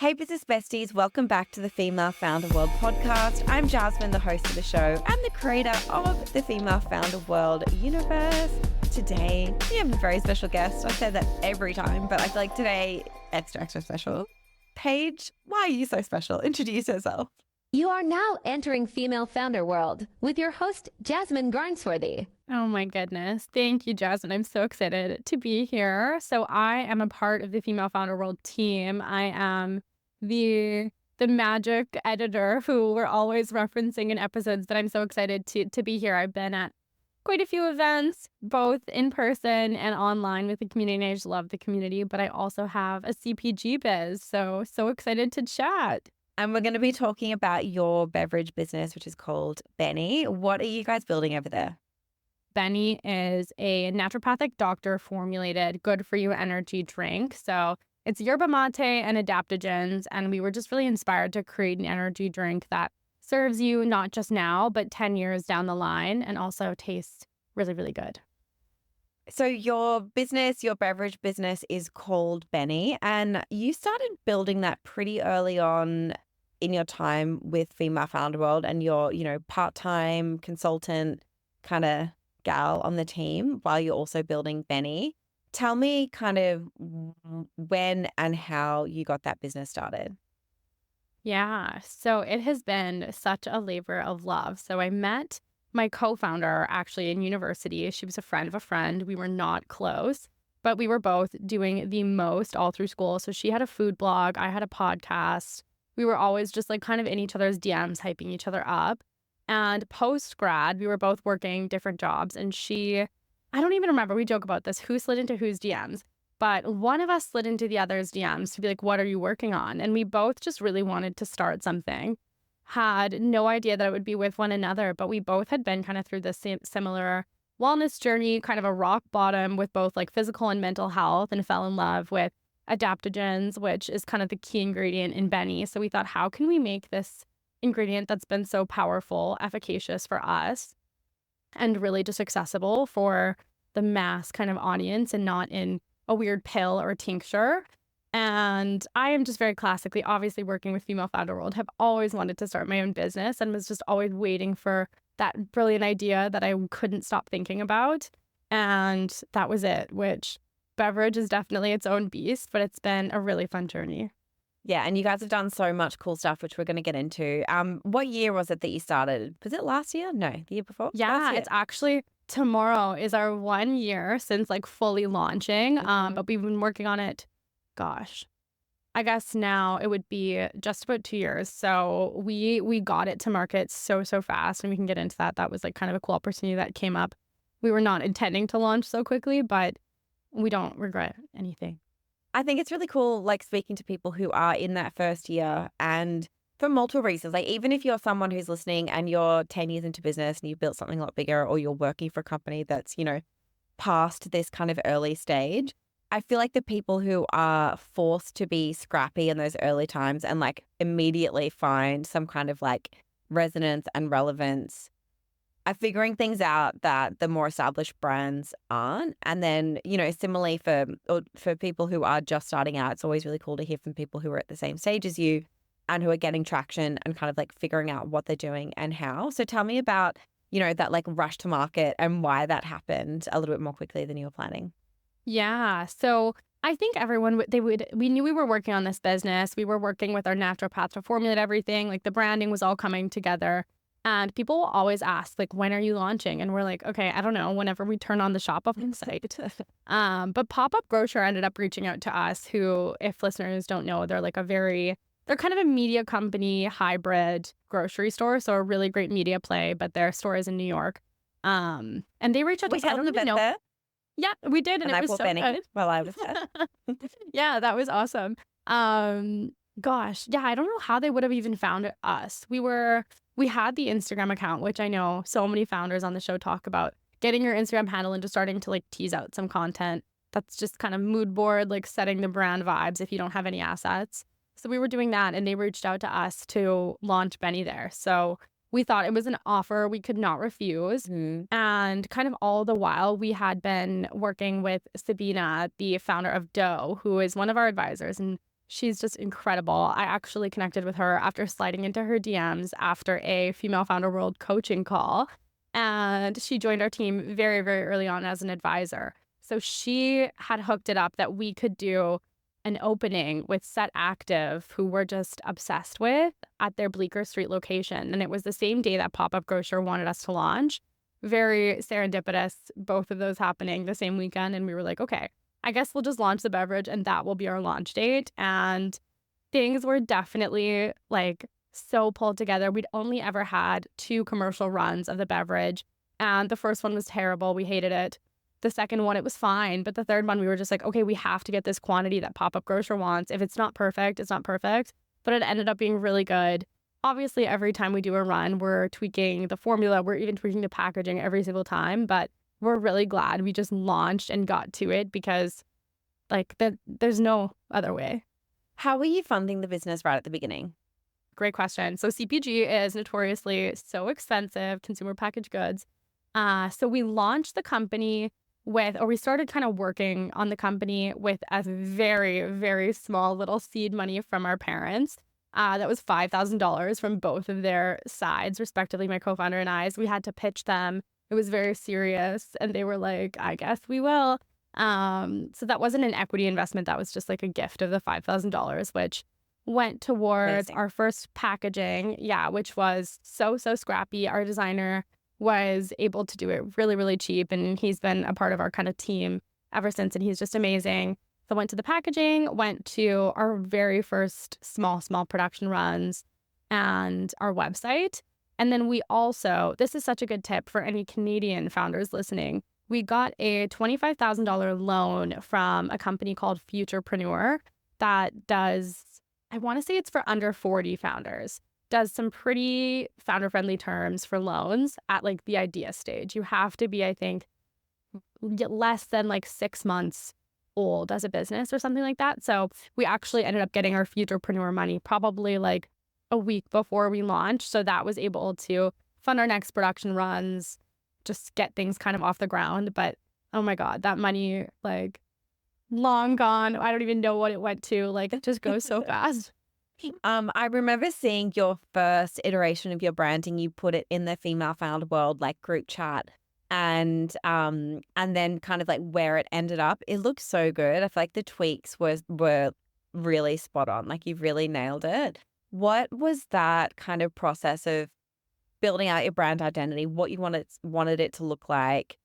Hey, business besties, welcome back to the Female Founder World podcast. I'm Jasmine, the host of the show and the creator of the Female Founder World universe. Today, we have a very special guest. I say that every time, but I feel like today, extra special. Paige, why are you so special? Introduce yourself. You are now entering Female Founder World with your host, Jasmine Garnsworthy. Oh my goodness. Thank you, Jasmine. I'm so excited to be here. So I am a part of the Female Founder World team. I am the magic editor who we're always referencing in episodes, but I'm so excited to be here. I've been at quite a few events, both in person and online with the community. I just love the community, but I also have a CPG biz. So excited to chat. And we're going to be talking about your beverage business, which is called Benny. What are you guys building over there? Benny is a naturopathic doctor formulated good for you energy drink. So it's yerba mate and adaptogens. And we were just really inspired to create an energy drink that serves you not just now, but 10 years down the line and also tastes really, really good. So your business, your beverage business is called Benny, and you started building that pretty early on in your time with Female Founder World, and your, part-time consultant kind of gal on the team while you're also building Benny. Tell me kind of when and how you got that business started. Yeah, so it has been such a labor of love. So I met my co-founder actually in university. She was a friend of a friend. We were not close, but we were both doing the most all through school. So she had a food blog, I had a podcast. We were always just like kind of in each other's DMs, hyping each other up. And post-grad, we were both working different jobs. And I don't even remember, we joke about this, who slid into whose DMs. But one of us slid into the other's DMs to be like, what are you working on? And we both just really wanted to start something. Had no idea that it would be with one another, but we both had been kind of through this similar wellness journey, kind of a rock bottom with both like physical and mental health, and fell in love with adaptogens, which is kind of the key ingredient in Benny. So we thought, how can we make this ingredient that's been so powerful, efficacious for us, and really just accessible for the mass kind of audience and not in a weird pill or a tincture. And I am just very classically, obviously working with Female Founder World, have always wanted to start my own business and was just always waiting for that brilliant idea that I couldn't stop thinking about. And that was it, which beverage is definitely its own beast, but it's been a really fun journey. Yeah, and you guys have done so much cool stuff, which we're going to get into. What year was it that you started? Was it last year? No, the year before? Yeah, it's actually tomorrow is our 1 year since like fully launching. But we've been working on it. Gosh, I guess now it would be just about 2 years. So we got it to market so fast, and we can get into that. That was like kind of a cool opportunity that came up. We were not intending to launch so quickly, but we don't regret anything. I think it's really cool, like speaking to people who are in that first year, and for multiple reasons. Like even if you're someone who's listening and you're 10 years into business and you've built something a lot bigger, or you're working for a company that's, past this kind of early stage, I feel like the people who are forced to be scrappy in those early times and like immediately find some kind of like resonance and relevance are figuring things out that the more established brands aren't. And then, similarly for people who are just starting out, it's always really cool to hear from people who are at the same stage as you and who are getting traction and kind of like figuring out what they're doing and how. So tell me about, that like rush to market and why that happened a little bit more quickly than you were planning. Yeah. So I think everyone, we knew we were working on this business. We were working with our naturopath to formulate everything. Like the branding was all coming together. And people will always ask, like, when are you launching? And we're like, okay, I don't know, whenever we turn on the Shopify site. But Pop-Up Grocer ended up reaching out to us, who, if listeners don't know, they're kind of a media company hybrid grocery store. So a really great media play, but their store is in New York. And they reached out to us. We had an event there. Yeah, we did. And it I was bought so Benny good. while I was there. Yeah, that was awesome. Gosh, yeah, I don't know how they would have even found us. We had the Instagram account, which I know so many founders on the show talk about, getting your Instagram handle and just starting to like tease out some content that's just kind of mood board, like setting the brand vibes if you don't have any assets. So we were doing that, and they reached out to us to launch Benny there. So we thought it was an offer we could not refuse. And kind of all the while, we had been working with Sabina, the founder of Dough, who is one of our advisors. And She's just incredible. I actually connected with her after sliding into her DMs after a Female Founder World coaching call. And she joined our team very, very early on as an advisor. So she had hooked it up that we could do an opening with Set Active, who we're just obsessed with, at their Bleecker Street location. And it was the same day that Pop Up Grocer wanted us to launch. Very serendipitous, both of those happening the same weekend. And we were like, okay, I guess we'll just launch the beverage and that will be our launch date. And things were definitely like so pulled together. We'd only ever had 2 commercial runs of the beverage. And the first one was terrible. We hated it. The second one, it was fine. But the third one, we were just like, okay, we have to get this quantity that Pop Up Grocer wants. If it's not perfect, it's not perfect. But it ended up being really good. Obviously, every time we do a run, we're tweaking the formula. We're even tweaking the packaging every single time. But we're really glad we just launched and got to it because like there's no other way. How were you funding the business right at the beginning? Great question. So CPG is notoriously so expensive, consumer packaged goods. So we launched the company we started kind of working on the company with a very, very small little seed money from our parents. That was $5,000 from both of their sides, respectively, my co-founder and I. So we had to pitch them. It was very serious. And they were like, I guess we will. So that wasn't an equity investment. That was just like a gift of the $5,000, which went towards Amazing. our first packaging. Yeah, which was so scrappy. Our designer was able to do it really, really cheap. And he's been a part of our kind of team ever since. And he's just amazing. So went to the packaging, went to our very first small production runs and our website. And then we also, this is such a good tip for any Canadian founders listening, we got a $25,000 loan from a company called Futurepreneur that does, I want to say it's for under 40 founders, does some pretty founder-friendly terms for loans at like the idea stage. You have to be, I think, less than like 6 months old as a business or something like that. So we actually ended up getting our Futurepreneur money probably like a week before we launched. So that was able to fund our next production runs, just get things kind of off the ground. But oh my God, that money, like long gone. I don't even know what it went to. Like it just goes so fast. I remember seeing your first iteration of your branding. You put it in the Female Founder World like group chat, and then kind of like where it ended up. It looked so good. I feel like the tweaks were really spot on. Like you've really nailed it. What was that kind of process of building out your brand identity? What you wanted it to look like?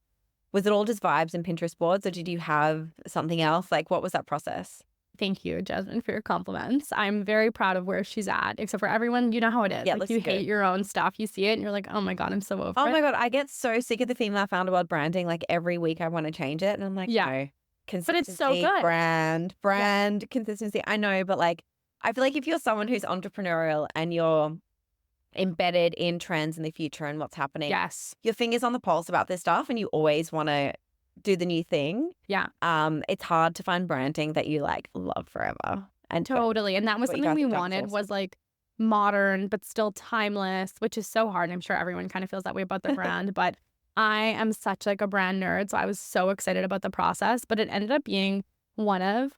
Was it all just vibes and Pinterest boards, or did you have something else? Like what was that process? Thank you, Jasmine, for your compliments. I'm very proud of where she's at, except for everyone, you know how it is. Yeah, like looks you good. hate your own stuff. You see it and you're like, oh my God, I'm so over Oh it. my God, I get so sick of the Female Founder World branding. Like every week I want to change it. And I'm like, Yeah. no. But it's so good. Brand, consistency. I know, but like, I feel like if you're someone who's entrepreneurial and you're embedded in trends in the future and what's happening, Yes. your finger's on the pulse about this stuff and you always want to do the new thing. Yeah. It's hard to find branding that you like love forever. And Totally. And that was what you something guys we have done is wanted awesome. was like modern, but still timeless, which is so hard. I'm sure everyone kind of feels that way about the brand, but I am such like a brand nerd. So I was so excited about the process, but it ended up being one of,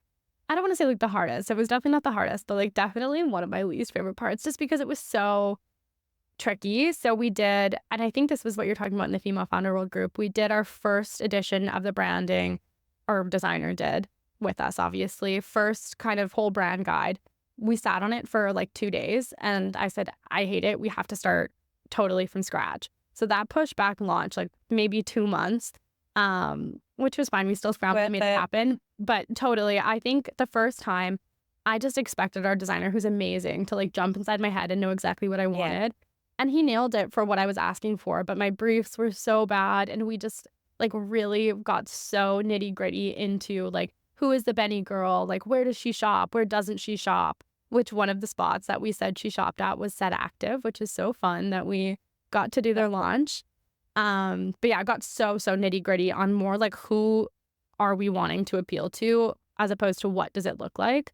I don't want to say like the hardest. It was definitely not the hardest, but like definitely one of my least favorite parts just because it was so tricky. So we did, and I think this was what you're talking about in the Female Founder World group. We did our first edition of the branding, our designer did with us, obviously. First kind of whole brand guide. We sat on it for like 2 days and I said, I hate it. We have to start totally from scratch. So that pushed back launch like maybe 2 months, which was fine. We still scrambled and made it happen. But totally, I think the first time I just expected our designer, who's amazing, to like jump inside my head and know exactly what I wanted. And he nailed it for what I was asking for. But my briefs were so bad. And we just like really got so nitty gritty into like, who is the Benny girl? Like, where does she shop? Where doesn't she shop? Which one of the spots that we said she shopped at was Set Active, which is so fun that we got to do their launch. But yeah, I got so nitty gritty on more like who are we wanting to appeal to as opposed to what does it look like,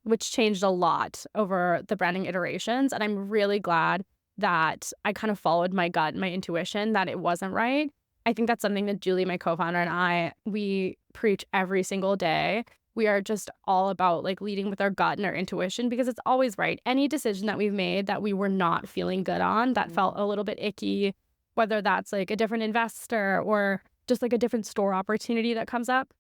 which changed a lot over the branding iterations. And I'm really glad that I kind of followed my gut, my intuition that it wasn't right. I think that's something that Julie, my co-founder, and we preach every single day. we are just all about like leading with our gut and our intuition because it's always right. Any decision that we've made that we were not feeling good on, that felt a little bit icky, whether that's like a different investor or just like a different store opportunity that comes up,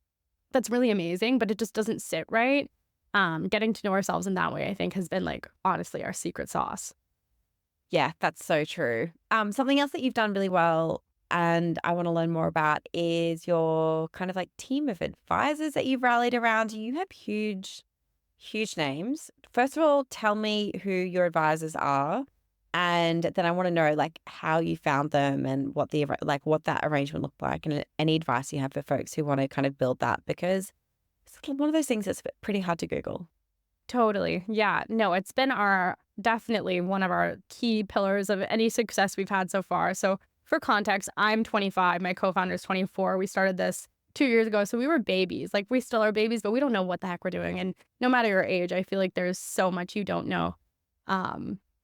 that's really amazing, but it just doesn't sit right. Getting to know ourselves in that way, I think, has been like honestly our secret sauce. Yeah, that's so true. Something else that you've done really well and I want to learn more about is your kind of like team of advisors that you've rallied around. You have huge, huge names. First of all, tell me who your advisors are. And then I want to know like how you found them and what that arrangement looked like and any advice you have for folks who want to kind of build that because it's one of those things that's pretty hard to Google. Totally. Yeah. No, it's been definitely one of our key pillars of any success we've had so far. So for context, I'm 25. My co-founder is 24. We started this 2 years ago. So we were babies. Like we still are babies, but we don't know what the heck we're doing. And no matter your age, I feel like there's so much you don't know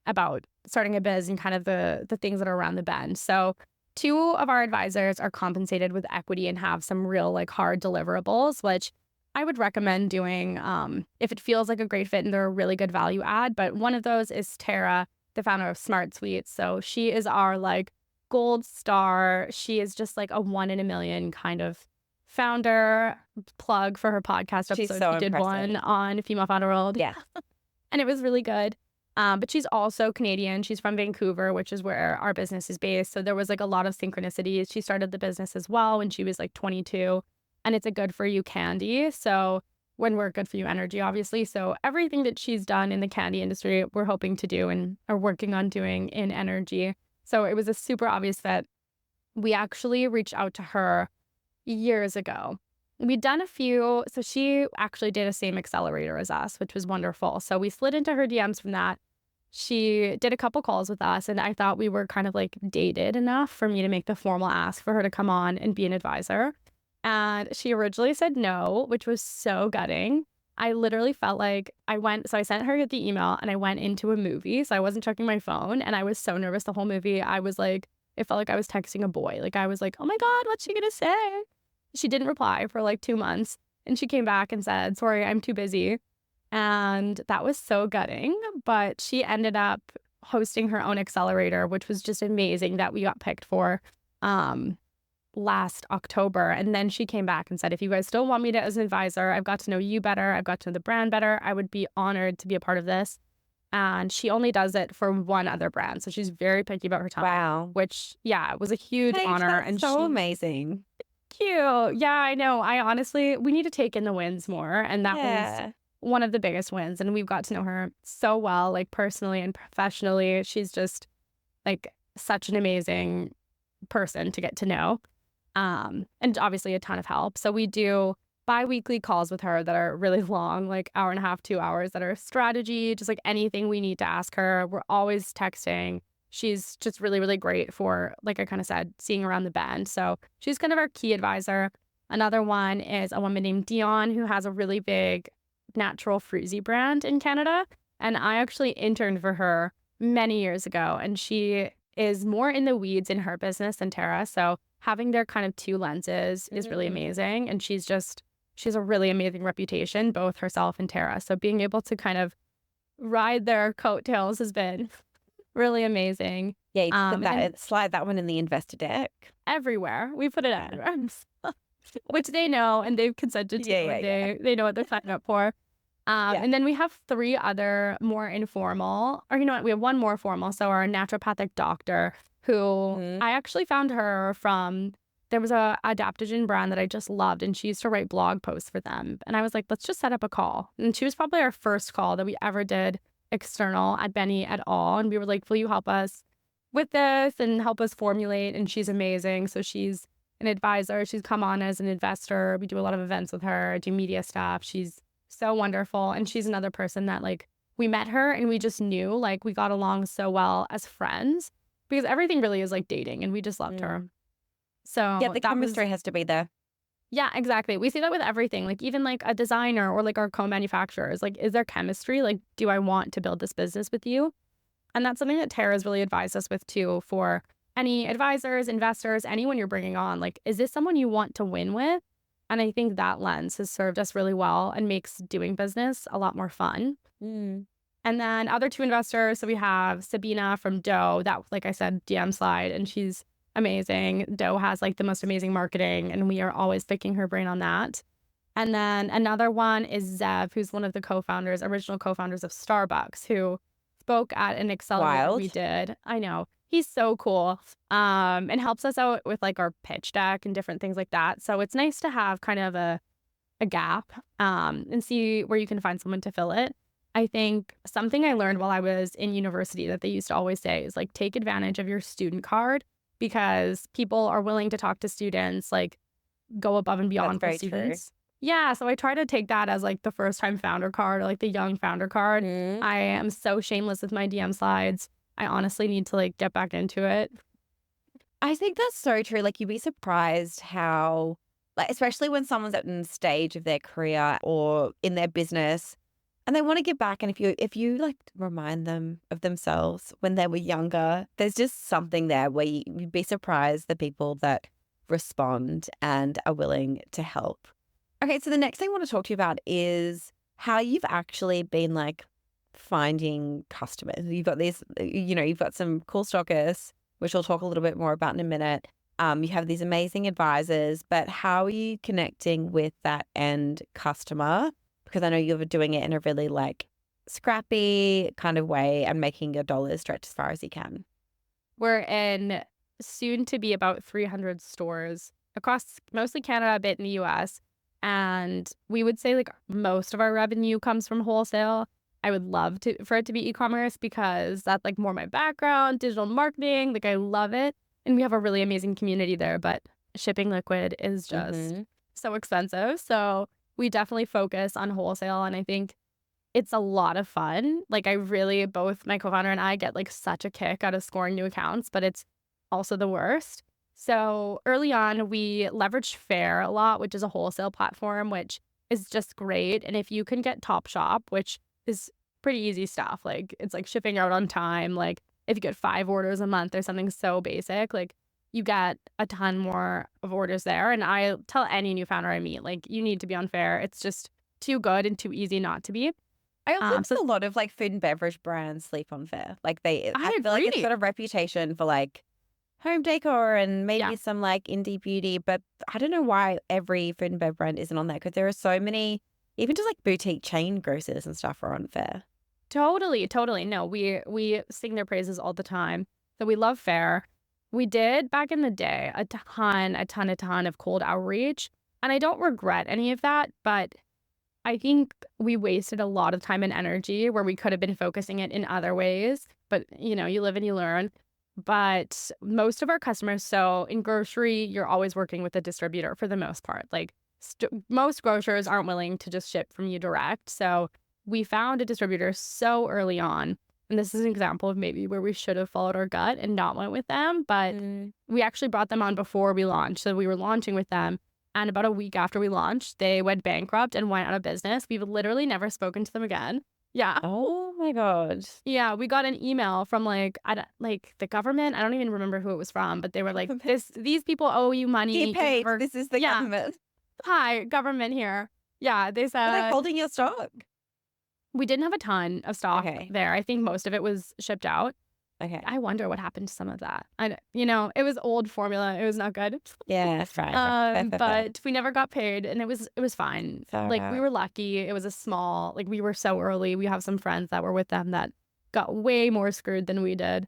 about starting a biz and kind of the things that are around the bend. So 2 of our advisors are compensated with equity and have some real like hard deliverables, which I would recommend doing if it feels like a great fit and they're a really good value add. But one of those is Tara, the founder of Smart Suites. So she is our like gold star. She is just like a 1 in a million kind of founder. Plug for her podcast She's episode. so She did impressive. one on Female Founder World. Yeah. And it was really good. But she's also Canadian. She's from Vancouver, which is where our business is based. So there was like a lot of synchronicities. She started the business as well when she was like 22. And it's a good for you candy. So when we're good for you energy, obviously. So everything that she's done in the candy industry, we're hoping to do and are working on doing in energy. So it was a super obvious fit. We actually reached out to her years ago. We'd done a few. So she actually did a same accelerator as us, which was wonderful. So we slid into her DMs from that. She did a couple calls with us, and I thought we were kind of like dated enough for me to make the formal ask for her to come on and be an advisor. And she originally said no, which was so gutting. I literally felt like I sent her the email and I went into a movie. So I wasn't checking my phone and I was so nervous the whole movie. I was like, it felt like I was texting a boy. Like I was like, oh my God, what's she going to say? She didn't reply for like 2 months. And she came back and said, sorry, I'm too busy. And that was so gutting. But she ended up hosting her own accelerator, which was just amazing that we got picked for. Last October. And then she came back and said, if you guys still want me as an advisor, I've got to know you better. I've got to know the brand better. I would be honored to be a part of this. And she only does it for one other brand. So she's very picky about her time. Wow. Which, yeah, was a huge Paige, honor. that's And so amazing. cute. Yeah, I know. We need to take in the wins more. And that was one of the biggest wins. And we've got to know her so well, like personally and professionally. She's just like such an amazing person to get to know. And obviously a ton of help. So we do bi-weekly calls with her that are really long, like 1.5 to 2 hours, that are strategy, just like anything we need to ask her. We're always texting. She's just really, really great for, like I kind of said, seeing around the bend. So she's kind of our key advisor. Another one is a woman named Dion who has a really big natural fruity brand in Canada. And I actually interned for her many years ago. And she is more in the weeds in her business than Tara. So having their kind of 2 lenses is really amazing. And she has a really amazing reputation, both herself and Tara. So being able to kind of ride their coattails has been really amazing. Yeah, you put slide that one in the investor deck. Everywhere. We put it everywhere. Which they know and they've consented to. They know what they're signing up for. And then we have 3 other more informal, or you know what, we have 1 more formal. So our naturopathic doctor, who I actually found her from, there was a adaptogen brand that I just loved, and she used to write blog posts for them. And I was like, let's just set up a call. And she was probably our first call that we ever did external at Benny at all. And we were like, will you help us with this and help us formulate? And she's amazing. So she's an advisor. She's come on as an investor. We do a lot of events with her, do media stuff. She's so wonderful. And she's another person that like we met her and we just knew like we got along so well as friends because everything really is like dating and we just loved her. So yeah, the chemistry has to be there. Yeah, exactly. We see that with everything, like even like a designer or like our co-manufacturers, like is there chemistry? Like, do I want to build this business with you? And that's something that Tara's really advised us with too for any advisors, investors, anyone you're bringing on. Like, is this someone you want to win with? And I think that lens has served us really well and makes doing business a lot more fun. Mm. And then other two investors. So we have Sabina from Doe, that, like I said, DM slide, and she's amazing. Doe has like the most amazing marketing, and we are always picking her brain on that. And then another one is Zev, who's one of the original co-founders of Starbucks, who spoke at an accelerator we Wild. did. I know. He's so cool. And helps us out with like our pitch deck and different things like that. So it's nice to have kind of a gap and see where you can find someone to fill it. I think something I learned while I was in university that they used to always say is like, take advantage of your student card, because people are willing to talk to students, like go above and beyond for very true. students. Yeah, so I try to take that as like the first time founder card, or like the young founder card. Mm. I am so shameless with my DM slides. I honestly need to like get back into it. I think that's so true. Like, you'd be surprised how, like, especially when someone's at a stage of their career or in their business and they want to give back. And if you like remind them of themselves when they were younger, there's just something there where you'd be surprised the people that respond and are willing to help. Okay, so the next thing I want to talk to you about is how you've actually been like finding customers. You've got these, you've got some cool stockists, which we'll talk a little bit more about in a minute. You have these amazing advisors, but how are you connecting with that end customer? Because I know you're doing it in a really like scrappy kind of way and making your dollars stretch as far as you can. We're in soon to be about 300 stores across mostly Canada, a bit in the US. And we would say like most of our revenue comes from wholesale. I would love for it to be e-commerce, because that's like more my background, digital marketing. Like I love it. And we have a really amazing community there, but shipping liquid is just so expensive. So we definitely focus on wholesale. And I think it's a lot of fun. Like both my co-founder and I get like such a kick out of scoring new accounts, but it's also the worst. So early on, we leveraged Fair a lot, which is a wholesale platform, which is just great. And if you can get Top Shop, which is pretty easy stuff, like it's like shipping out on time. Like if you get 5 orders a month or something so basic, like you get a ton more of orders there. And I tell any new founder I meet, like, you need to be on Fair. It's just too good and too easy not to be. I also think a lot of like food and beverage brands sleep on Fair. Like I feel like it's got a reputation for like home decor and maybe some like indie beauty, but I don't know why every food and beverage brand isn't on there, because there are so many, even just like boutique chain grocers and stuff are on Fair. Totally. No, we sing their praises all the time. So we love Fair. We did back in the day a ton of cold outreach, and I don't regret any of that, but I think we wasted a lot of time and energy where we could have been focusing it in other ways. But you live and you learn. But most of our customers, so in grocery, you're always working with a distributor for the most part. Like most grocers aren't willing to just ship from you direct. So we found a distributor so early on. And this is an example of maybe where we should have followed our gut and not went with them. But we actually brought them on before we launched. So we were launching with them. And about a week after we launched, they went bankrupt and went out of business. We've literally never spoken to them again. Yeah. Oh my God. Yeah, we got an email from the government. I don't even remember who it was from, but they were like, these people owe you money. Get paid. This is the government. Hi, government here. Yeah, they said. Are they holding your stock? We didn't have a ton of stock there. I think most of it was shipped out. Okay. I wonder what happened to some of that. It was old formula. It was not good. Yeah, that's right. But we never got paid, and it was fine. We were lucky. It was a small, we were so early. We have some friends that were with them that got way more screwed than we did.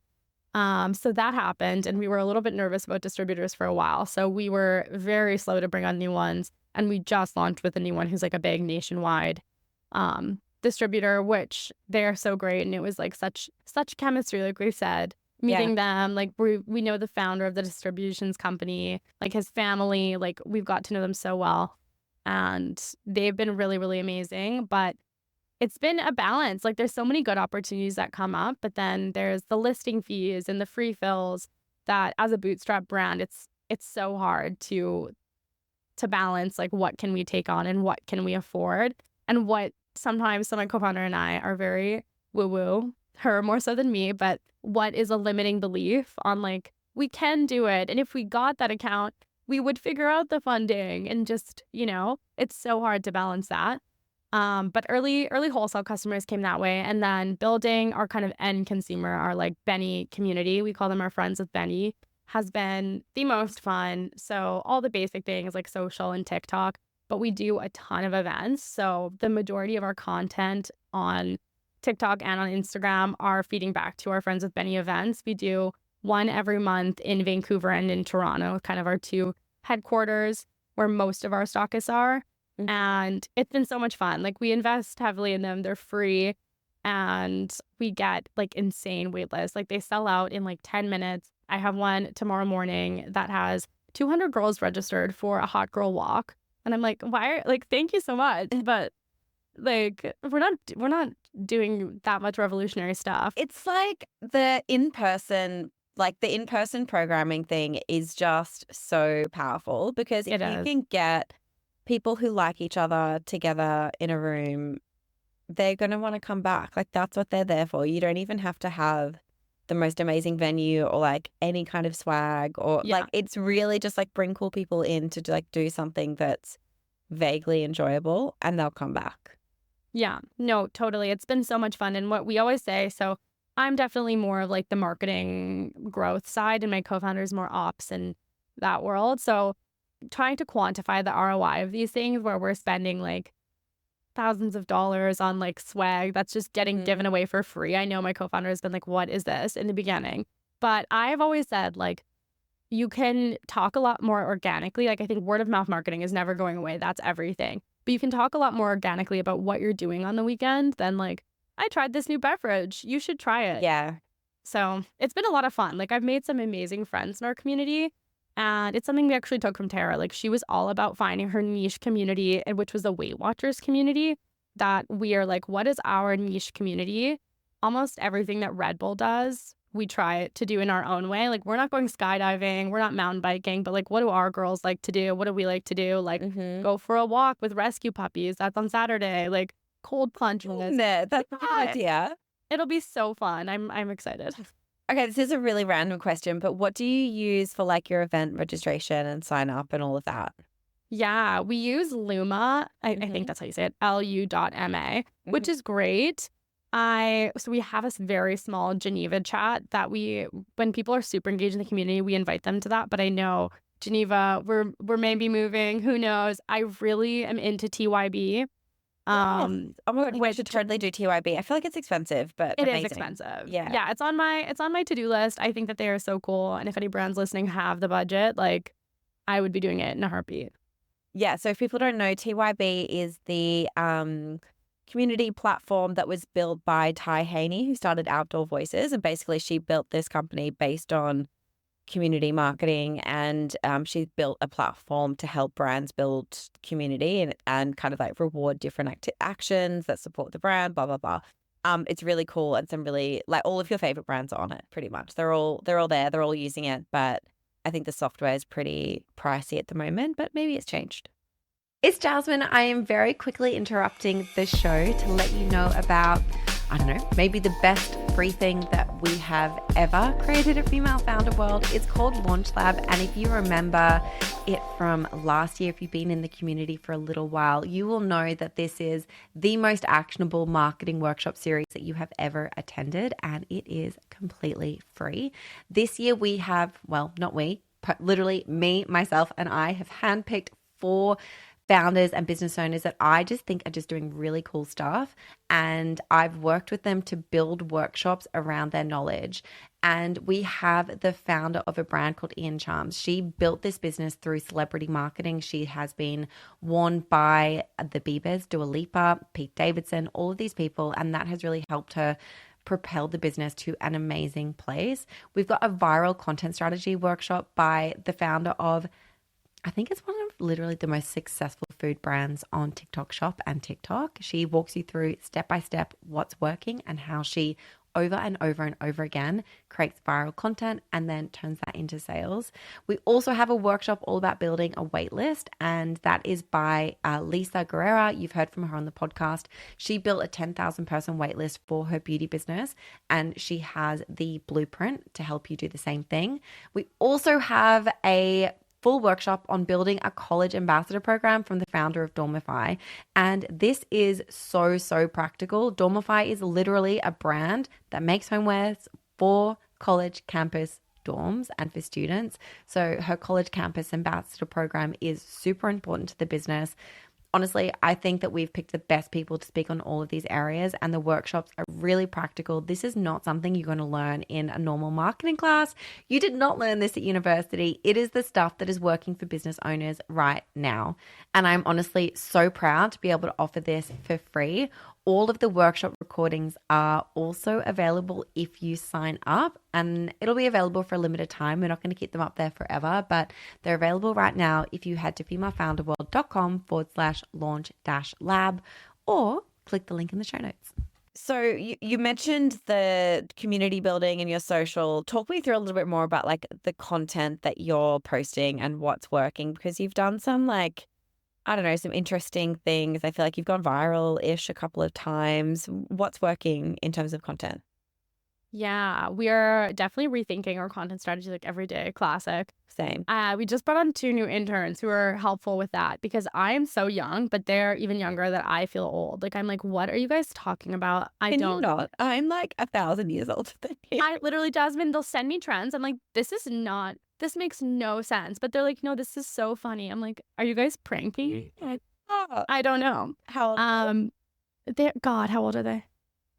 So that happened, and we were a little bit nervous about distributors for a while. So we were very slow to bring on new ones, and we just launched with a new one who's like a big nationwide distributor, which they're so great. And it was like such chemistry, like we said, meeting them. Like we know the founder of the distributions company, like his family, like we've got to know them so well, and they've been really, really amazing. But it's been a balance. Like there's so many good opportunities that come up, but then there's the listing fees and the free fills that as a bootstrap brand, it's so hard to balance, like what can we take on and what can we afford, and what sometimes. So my co-founder and I are very woo-woo, her more so than me, but what is a limiting belief on like, we can do it. And if we got that account, we would figure out the funding and just, it's so hard to balance that. But early wholesale customers came that way. And then building our kind of end consumer, our like Benny community, we call them our friends with Benny, has been the most fun. So all the basic things like social and TikTok, but we do a ton of events. So the majority of our content on TikTok and on Instagram are feeding back to our Friends with Benny events. We do one every month in Vancouver and in Toronto, kind of our two headquarters where most of our stockists are. And it's been so much fun. Like we invest heavily in them. They're free and we get like insane wait lists. Like they sell out in like 10 minutes. I have one tomorrow morning that has 200 girls registered for a hot girl walk. And I'm like, thank you so much. But like, we're not doing that much revolutionary stuff. It's like the in-person programming thing is just so powerful because if you can get people who like each other together in a room, they're going to want to come back. Like that's what they're there for. You don't even have to have the most amazing venue or like any kind of swag or like it's really just like bring cool people in to like do something that's vaguely enjoyable and they'll come back. Yeah, no, totally. It's been so much fun. And what we always say, so I'm definitely more of like the marketing growth side and my co-founder is more ops in that world. So trying to quantify the ROI of these things where we're spending like thousands of dollars on like swag that's just getting given away for free. I know my co-founder has been like, what is this in the beginning? But I've always said like, you can talk a lot more organically. Like I think word of mouth marketing is never going away. That's everything. But you can talk a lot more organically about what you're doing on the weekend than like, I tried this new beverage. You should try it. Yeah. So it's been a lot of fun. Like I've made some amazing friends in our community. And it's something we actually took from Tara. Like she was all about finding her niche community, which was the Weight Watchers community, that we are like, what is our niche community? Almost everything that Red Bull does, we try to do in our own way. Like we're not going skydiving, we're not mountain biking, but like what do our girls like to do? What do we like to do? Like go for a walk with rescue puppies. That's on Saturday. Like cold plunges. That's a good idea. It'll be so fun. I'm excited. Okay, this is a really random question, but what do you use for like your event registration and sign up and all of that? Yeah, we use Luma. I think that's how you say it, lu.ma, which is great. So we have a very small Geneva chat that when people are super engaged in the community, we invite them to that. But I know Geneva, we're maybe moving. Who knows? I really am into TYB. Oh my God, we should totally do TYB. I feel like it's expensive, but it amazing. is expensive. Yeah. It's on my to-do list. I think that they are so cool. And if any brands listening have the budget, like I would be doing it in a heartbeat. Yeah. So if people don't know, TYB is the community platform that was built by Ty Haney, who started Outdoor Voices. And basically she built this company based on community marketing, and she's built a platform to help brands build community and kind of like reward different actions that support the brand, blah, blah, blah. It's really cool, and some really like all of your favorite brands are on it pretty much. They're all there, they're all using it, but I think the software is pretty pricey at the moment, but maybe it's changed. It's Jasmine. I am very quickly interrupting the show to let you know about, I don't know, maybe the best free thing that we have ever created at Female Founder World. It's called Launch Lab. And if you remember it from last year, if you've been in the community for a little while, you will know that this is the most actionable marketing workshop series that you have ever attended. And it is completely free. This year we have, well, not we, but literally me, myself, and I have handpicked 4 founders and business owners that I just think are just doing really cool stuff. And I've worked with them to build workshops around their knowledge. And we have the founder of a brand called Ian Charms. She built this business through celebrity marketing. She has been worn by the Biebers, Dua Lipa, Pete Davidson, all of these people. And that has really helped her propel the business to an amazing place. We've got a viral content strategy workshop by the founder of, I think it's one of literally the most successful food brands on TikTok Shop and TikTok. She walks you through step by step what's working and how she over and over and over again creates viral content and then turns that into sales. We also have a workshop all about building a wait list, and that is by Lisa Guerrera. You've heard from her on the podcast. She built a 10,000 person wait list for her beauty business, and she has the blueprint to help you do the same thing. We also have a full workshop on building a college ambassador program from the founder of Dormify. And this is so, so practical. Dormify is literally a brand that makes homewares for college campus dorms and for students. So her college campus ambassador program is super important to the business. Honestly, I think that we've picked the best people to speak on all of these areas, and the workshops are really practical. This is not something you're going to learn in a normal marketing class. You did not learn this at university. It is the stuff that is working for business owners right now. And I'm honestly so proud to be able to offer this for free. All of the workshop recordings are also available if you sign up, and it'll be available for a limited time. We're not going to keep them up there forever, but they're available right now if you head to femalefounderworld.com/launch-lab or click the link in the show notes. So you mentioned the community building and your social. Talk me through a little bit more about like the content that you're posting and what's working, because you've done some like, I don't know, some interesting things. I feel like you've gone viral-ish a couple of times. What's working in terms of content? Yeah, we are definitely rethinking our content strategy like every day. Classic. Same. We just brought on 2 new interns who are helpful with that because I am so young, but they're even younger that I feel old. Like I'm like, what are you guys talking about? I Can you don't. not? I'm like 1,000 years older than you. I literally, Jasmine, they'll send me trends. I'm like, this makes no sense. But they're like, no, this is so funny. I'm like, are you guys pranking? I don't know. How old? God, how old are they?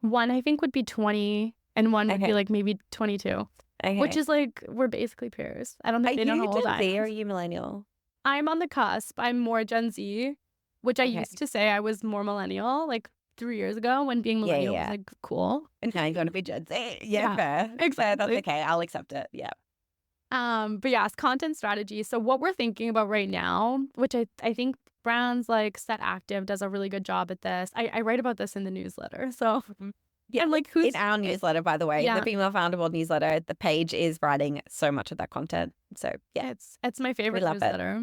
One I think would be 20 and one would be Okay. like maybe 22, Okay. which is like, we're basically peers. I don't think they know how old Gen I Z or am. are you millennial? I'm on the cusp. I'm more Gen Z, which I Okay. used to say I was more millennial like 3 years ago when being millennial was like cool. And now you're going to be Gen Z. Yeah, Fair. exactly. That's okay. I'll accept it. Yeah. But yeah, it's content strategy. So what we're thinking about right now, which I think brands like Set Active does a really good job at this. I write about this in the newsletter. So Yeah, I'm like, in our newsletter, by the way, Yeah. the Female Founder World newsletter, the Paige is writing so much of that content. So yeah, it's my favorite love it. newsletter.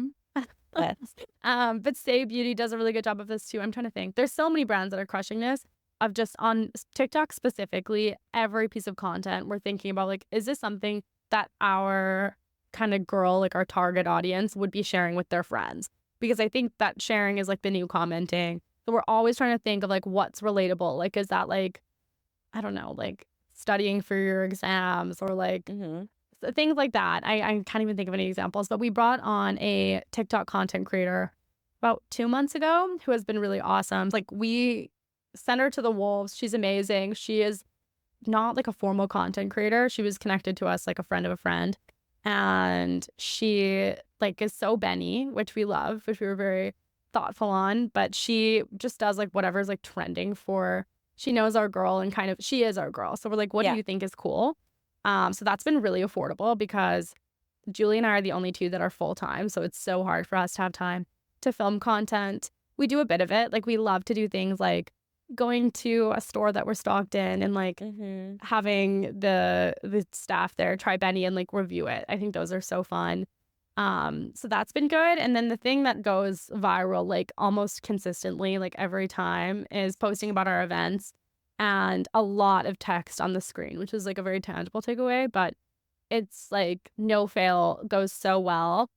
let's. But Stay Beauty does a really good job of this too. I'm trying to think. There's so many brands that are crushing this. Of just on TikTok specifically, every piece of content we're thinking about, like, is this something that our kind of girl, like our target audience, would be sharing with their friends? Because I think that sharing is like the new commenting. So we're always trying to think of like what's relatable. Like, is that like, I don't know, like studying for your exams or like things like that. I can't even think of any examples, but we brought on a TikTok content creator about 2 months ago who has been really awesome. Like we sent her to the wolves. She's amazing. She is not like a formal content creator. She was connected to us like a friend of a friend. And she like is so Benny, which we love, which we were very thoughtful on. But she just does like whatever's like trending for, she knows our girl and kind of, she is our girl. So we're like, what do you think is cool? So that's been really affordable because Julie and I are the only 2 that are full time. So it's so hard for us to have time to film content. We do a bit of it. Like we love to do things like going to a store that we're stocked in and like having the staff there try Benny and like review it. I think those are so fun. So that's been good. And then the thing that goes viral like almost consistently, like every time, is posting about our events and a lot of text on the screen, which is like a very tangible takeaway, but it's like no fail, goes so well.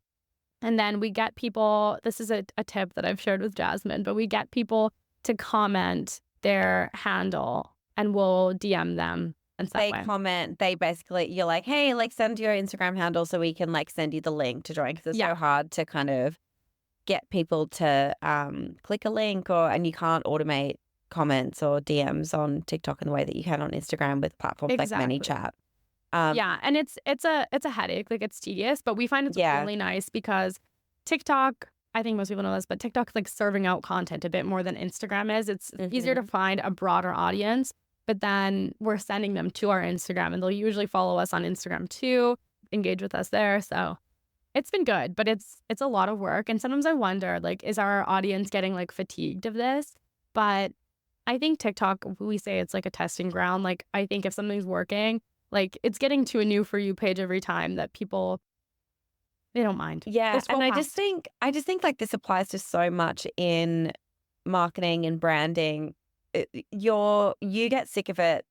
And then we get people, this is a tip that I've shared with Jasmine, but we get people to comment their handle and we'll DM them. And They comment, they basically, you're like, hey, like send your Instagram handle so we can like send you the link to join, because it's so hard to kind of get people to click a link, and you can't automate comments or DMs on TikTok in the way that you can on Instagram with platforms like ManyChat. And it's a headache, like it's tedious, but we find it's really nice because TikTok, I think most people know this, but TikTok's like serving out content a bit more than Instagram is. It's easier to find a broader audience, but then we're sending them to our Instagram and they'll usually follow us on Instagram too, engage with us there. So it's been good, but it's a lot of work. And sometimes I wonder, like, is our audience getting like fatigued of this? But I think TikTok, we say it's like a testing ground. Like, I think if something's working, like it's getting to a new For You page every time that people, they don't mind. Yeah. And I just think like this applies to so much in marketing and branding. You get sick of it.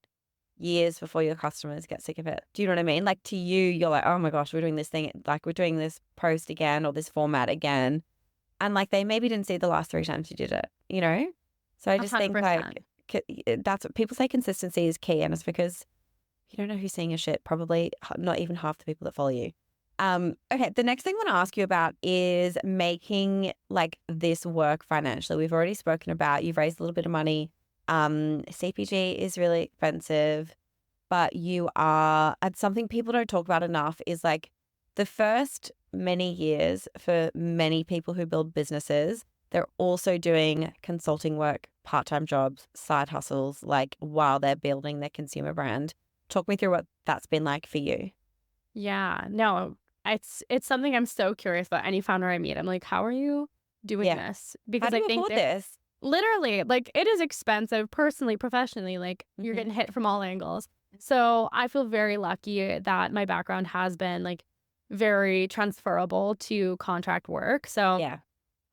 years before your customers get sick of it. Do you know what I mean? Like to you, you're like, oh my gosh, we're doing this thing, like we're doing this post again or this format again. And like they maybe didn't see the last 3 times you did it, you know? So I just think 100%. like that's what people say, consistency is key. And it's because you don't know who's seeing your shit, probably not even half the people that follow you. Okay, the next thing I want to ask you about is making like this work financially. We've already spoken about, you've raised a little bit of money. CPG is really expensive, but you are, and something people don't talk about enough is like the first many years for many people who build businesses, they're also doing consulting work, part-time jobs, side hustles, like while they're building their consumer brand. Talk me through what that's been like for you. Yeah, no, it's something I'm so curious about. Any founder I meet, I'm like, how are you doing Yeah. this? How Because do I you think afford that this? literally, like, it is expensive personally, professionally, like you're Mhm. getting hit from all angles. So I feel very lucky that my background has been like very transferable to contract work. So Yeah.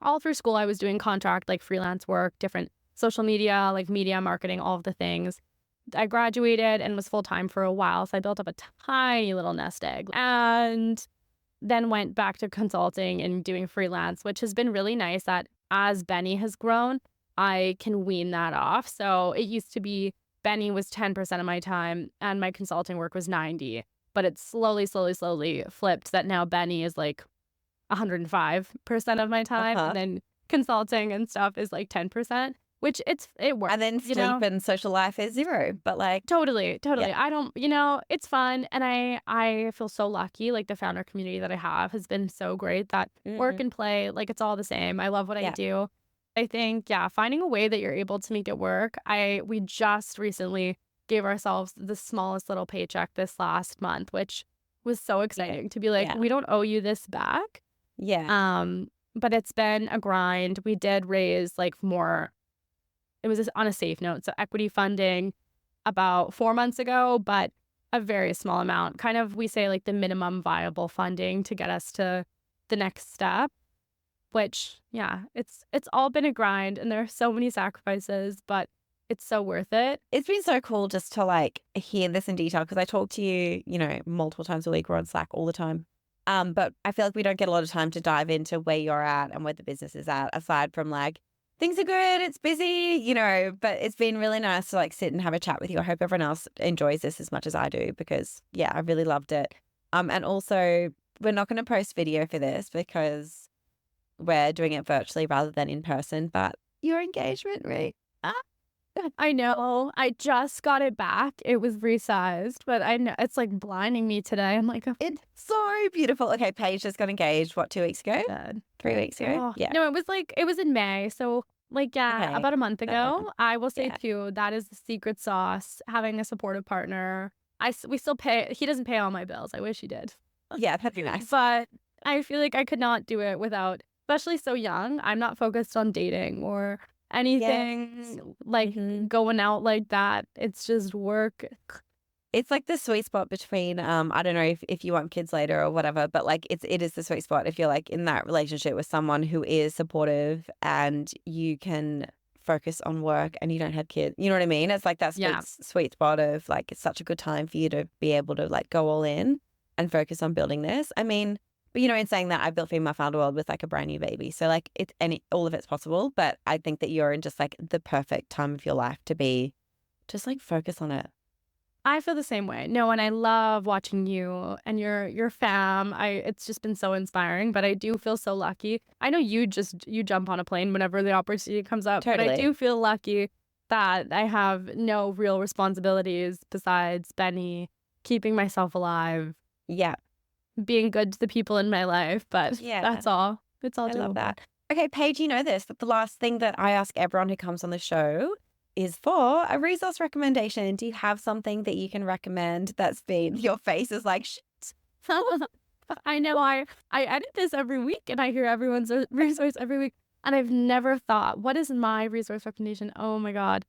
all through school, I was doing contract, like freelance work, different social media, like media marketing, all of the things. I graduated and was full time for a while. So I built up a tiny little nest egg and then went back to consulting and doing freelance, which has been really nice that as Benny has grown, I can wean that off. So it used to be Benny was 10% of my time and my consulting work was 90, but it's slowly flipped that now Benny is like 105% of my time. Uh-huh. And then consulting and stuff is like 10%, which it works. And then you sleep know? and social life is 0. But like, Totally. yeah. I don't, it's fun. And I feel so lucky. Like the founder community that I have has been so great that work Mhm. and play, like it's all the same. I love what I Yeah. do. I think, yeah, finding a way that you're able to make it work. We just recently gave ourselves the smallest little paycheck this last month, which was so exciting to be like, Yeah. we don't owe you this back. Yeah. But it's been a grind. We did raise like more. It was on a safe note. So equity funding about 4 months ago, but a very small amount. Kind of, we say like the minimum viable funding to get us to the next step, which, yeah, it's all been a grind and there are so many sacrifices, but it's so worth it. It's been so cool just to like hear this in detail because I talk to you, multiple times a week. We're on Slack all the time. But I feel like we don't get a lot of time to dive into where you're at and where the business is at, aside from like, things are good, it's busy, but it's been really nice to like sit and have a chat with you. I hope everyone else enjoys this as much as I do because yeah, I really loved it. And also we're not going to post video for this because we're doing it virtually rather than in person, but your engagement rate. I know. I just got it back. It was resized, but I know it's like blinding me today. I'm like, oh, It's so beautiful. Okay, Paige just got engaged, what, 2 weeks ago? God. 3 weeks ago? Oh, Yeah. no, it was in May. So like, yeah, Okay. about a month ago. I will say Yeah. too, that is the secret sauce, having a supportive partner. We still pay, he doesn't pay all my bills. I wish he did. Yeah, that'd be nice. But I feel like I could not do it without, especially so young. I'm not focused on dating or anything like going out like that. It's just work. It's like the sweet spot between I don't know if you want kids later or whatever, but like it is the sweet spot if you're like in that relationship with someone who is supportive and you can focus on work and you don't have kids. You know what I mean? It's like that Yeah. sweet spot of like it's such a good time for you to be able to like go all in and focus on building this. I mean, but in saying that, I built Female Founder World with like a brand new baby. So like all of it's possible, but I think that you're in just like the perfect time of your life to be just like focus on it. I feel the same way. No, and I love watching you and your fam. It's just been so inspiring, but I do feel so lucky. I know you jump on a plane whenever the opportunity comes up, but I Totally. do feel lucky that I have no real responsibilities besides Benny, keeping myself alive, Yeah. being good to the people in my life, but Yeah. that's all. It's all I doable. love that. Okay, Paige, you know this, but the last thing that I ask everyone who comes on the show is for a resource recommendation. Do you have something that you can recommend that's been, your face is like, shit. I know I edit this every week and I hear everyone's resource every week. And I've never thought, what is my resource recommendation? Oh my God.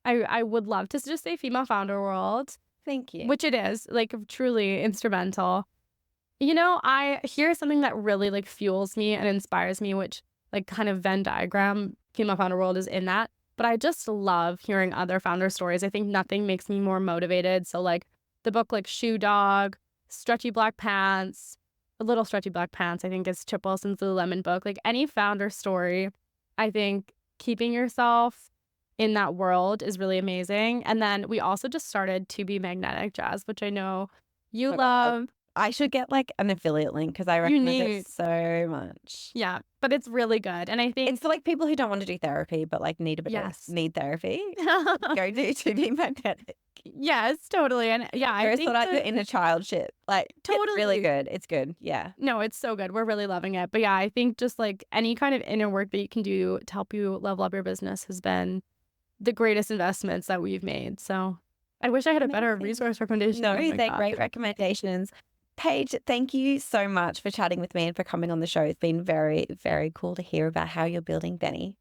I would love to just say Female Founder World, Thank you. which it is, like truly instrumental. I hear something that really like fuels me and inspires me, which like kind of Venn diagram, Female Founder World is in that. But I just love hearing other founder stories. I think nothing makes me more motivated. So like the book like Shoe Dog, Stretchy Black Pants, A Little Stretchy Black Pants, I think is Chip Wilson's Lululemon book. Like any founder story, I think keeping yourself in that world is really amazing. And then we also just started To Be Magnetic, Jazz, which I know you Oh my God. love. I should get like an affiliate link because I You recommend need. it so much. Yeah, but it's really good. And I think, It's for like people who don't want to do therapy but like need a bit yes. of need therapy. Go to be magnetic. Yes, totally. And yeah, I Go think sort out that- your inner child shit. Like it's really Totally. good. It's good. Yeah. No, it's so good. We're really loving it. But yeah, I think just like any kind of inner work that you can do to help you level up your business has been the greatest investments that we've made. So I wish I had a better Amazing. resource recommendation. No, Oh my they're God. great recommendations. Paige, thank you so much for chatting with me and for coming on the show. It's been very, very cool to hear about how you're building Benny.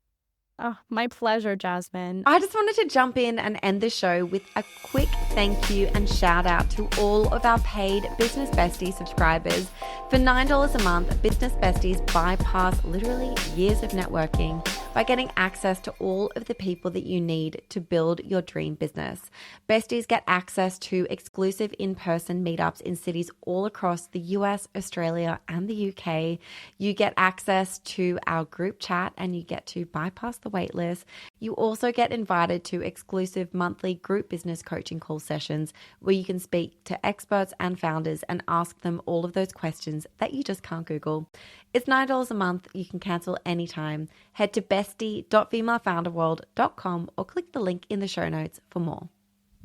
Oh, my pleasure, Jasmine. I just wanted to jump in and end the show with a quick thank you and shout out to all of our paid Business Bestie subscribers. For $9 a month, Business Besties bypass literally years of networking by getting access to all of the people that you need to build your dream business. Besties get access to exclusive in-person meetups in cities all across the US, Australia, and the UK. You get access to our group chat and you get to bypass the waitlist. You also get invited to exclusive monthly group business coaching call sessions where you can speak to experts and founders and ask them all of those questions that you just can't Google. It's $9 a month. You can cancel anytime. Head to bestie.femalefounderworld.com or click the link in the show notes for more.